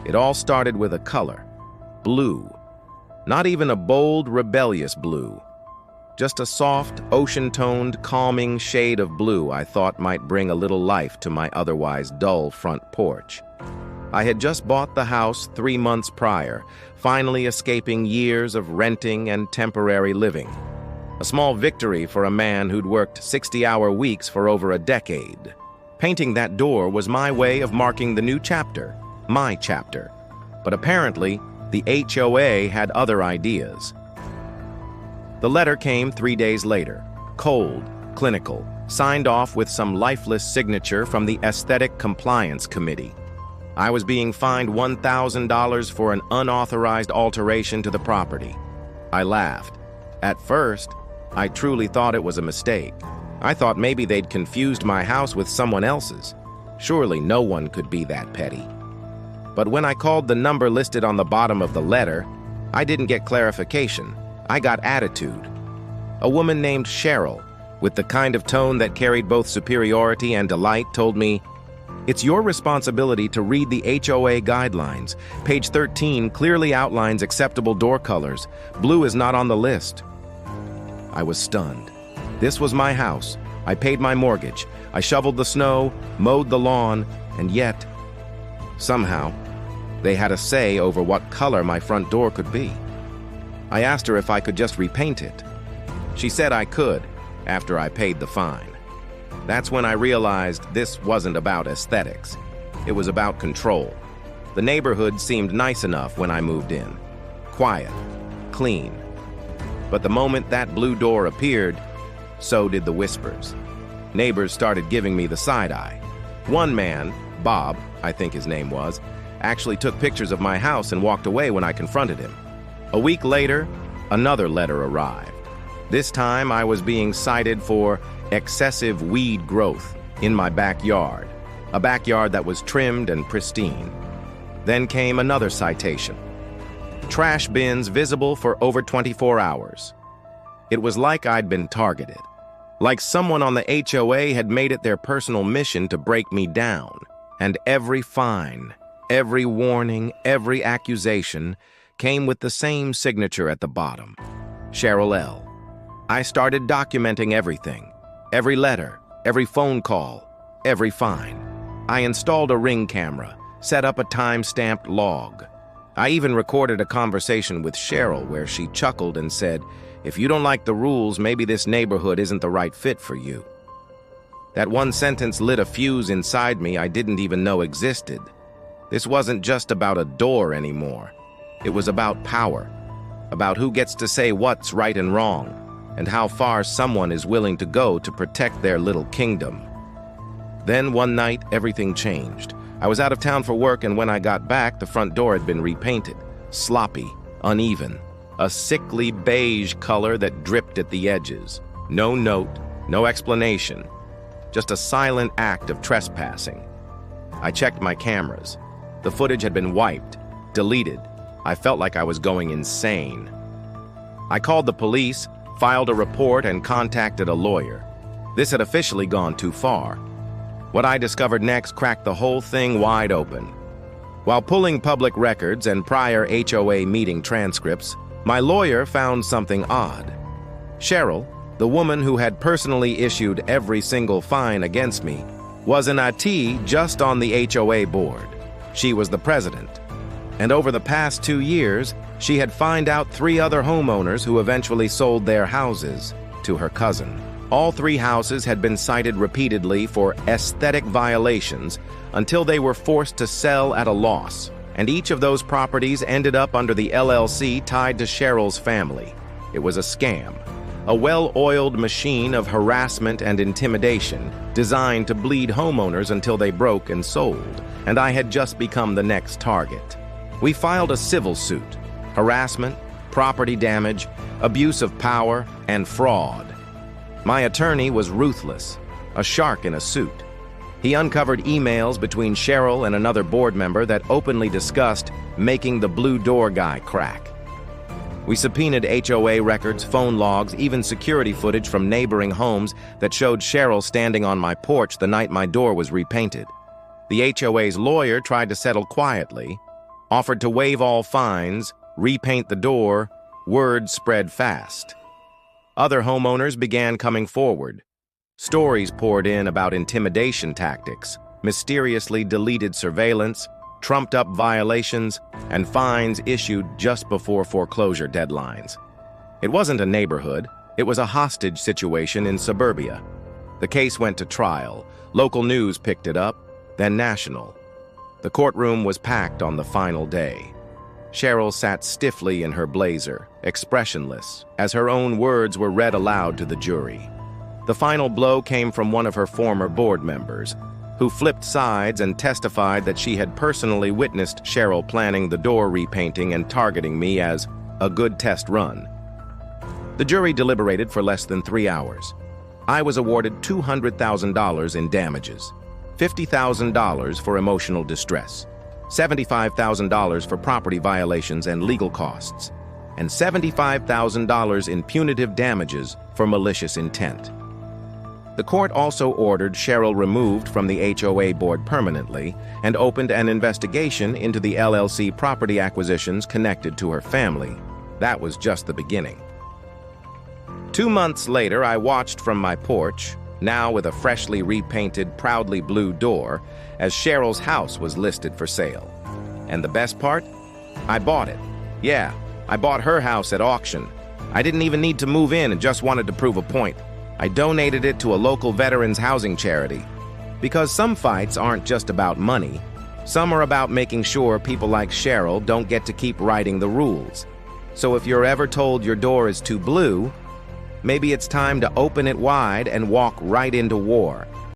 It all started with a color. Blue. Not even a bold, rebellious blue. Just a soft, ocean-toned, calming shade of blue I thought might bring a little life to my otherwise dull front porch. I had just bought the house 3 months prior, finally escaping years of renting and temporary living. A small victory for a man who'd worked 60-hour weeks for over a decade. Painting that door was my way of marking the new chapter, my chapter. But apparently, the HOA had other ideas. The letter came 3 days later, cold, clinical, signed off with some lifeless signature from the Aesthetic Compliance Committee. I was being fined $1,000 for an unauthorized alteration to the property. I laughed. At first, I truly thought it was a mistake. I thought maybe they'd confused my house with someone else's. Surely no one could be that petty. But when I called the number listed on the bottom of the letter, I didn't get clarification. I got attitude. A woman named Cheryl, with the kind of tone that carried both superiority and delight, told me, "It's your responsibility to read the HOA guidelines. Page 13 clearly outlines acceptable door colors. Blue is not on the list." I was stunned. This was my house. I paid my mortgage. I shoveled the snow, mowed the lawn, and yet, somehow, they had a say over what color my front door could be. I asked her if I could just repaint it. She said I could, after I paid the fine. That's when I realized this wasn't about aesthetics. It was about control. The neighborhood seemed nice enough when I moved in. Quiet, clean. But the moment that blue door appeared, so did the whispers. Neighbors started giving me the side eye. One man, Bob, I think his name was, actually took pictures of my house and walked away when I confronted him. A week later, another letter arrived. This time I was being cited for excessive weed growth in my backyard, a backyard that was trimmed and pristine. Then came another citation. Trash bins visible for over 24 hours. It was like I'd been targeted, like someone on the HOA had made it their personal mission to break me down. And every fine, every warning, every accusation came with the same signature at the bottom, Cheryl L. I started documenting everything, every letter, every phone call, every fine. I installed a Ring camera, set up a time-stamped log. I even recorded a conversation with Cheryl where she chuckled and said, "If you don't like the rules, maybe this neighborhood isn't the right fit for you." That one sentence lit a fuse inside me I didn't even know existed. This wasn't just about a door anymore. It was about power, about who gets to say what's right and wrong, and how far someone is willing to go to protect their little kingdom. Then one night, everything changed. I was out of town for work, and when I got back, the front door had been repainted. Sloppy, uneven, a sickly beige color that dripped at the edges. No note, no explanation, just a silent act of trespassing. I checked my cameras. The footage had been wiped, deleted. I felt like I was going insane. I called the police, filed a report, and contacted a lawyer. This had officially gone too far. What I discovered next cracked the whole thing wide open. While pulling public records and prior HOA meeting transcripts, my lawyer found something odd. Cheryl, the woman who had personally issued every single fine against me, was an IT just on the HOA board. She was the president. And over the past 2 years, she had fined out 3 other homeowners who eventually sold their houses to her cousin. All 3 houses had been cited repeatedly for aesthetic violations until they were forced to sell at a loss, and each of those properties ended up under the LLC tied to Cheryl's family. It was a scam, a well-oiled machine of harassment and intimidation designed to bleed homeowners until they broke and sold, and I had just become the next target. We filed a civil suit: harassment, property damage, abuse of power, and fraud. My attorney was ruthless, a shark in a suit. He uncovered emails between Cheryl and another board member that openly discussed making the blue door guy crack. We subpoenaed HOA records, phone logs, even security footage from neighboring homes that showed Cheryl standing on my porch the night my door was repainted. The HOA's lawyer tried to settle quietly, offered to waive all fines, repaint the door. Word spread fast. Other homeowners began coming forward. Stories poured in about intimidation tactics, mysteriously deleted surveillance, trumped-up violations, and fines issued just before foreclosure deadlines. It wasn't a neighborhood, it was a hostage situation in suburbia. The case went to trial. Local news picked it up, then national. The courtroom was packed on the final day. Cheryl sat stiffly in her blazer, expressionless, as her own words were read aloud to the jury. The final blow came from one of her former board members, who flipped sides and testified that she had personally witnessed Cheryl planning the door repainting and targeting me as a good test run. The jury deliberated for less than 3 hours. I was awarded $200,000 in damages, $50,000 for emotional distress, $75,000 for property violations and legal costs, and $75,000 in punitive damages for malicious intent. The court also ordered Cheryl removed from the HOA board permanently and opened an investigation into the LLC property acquisitions connected to her family. That was just the beginning. 2 months later, I watched from my porch, now with a freshly repainted, proudly blue door, as Cheryl's house was listed for sale. And the best part? I bought it. Yeah, I bought her house at auction. I didn't even need to move in and just wanted to prove a point. I donated it to a local veterans housing charity. Because some fights aren't just about money. Some are about making sure people like Cheryl don't get to keep writing the rules. So if you're ever told your door is too blue, maybe it's time to open it wide and walk right into war.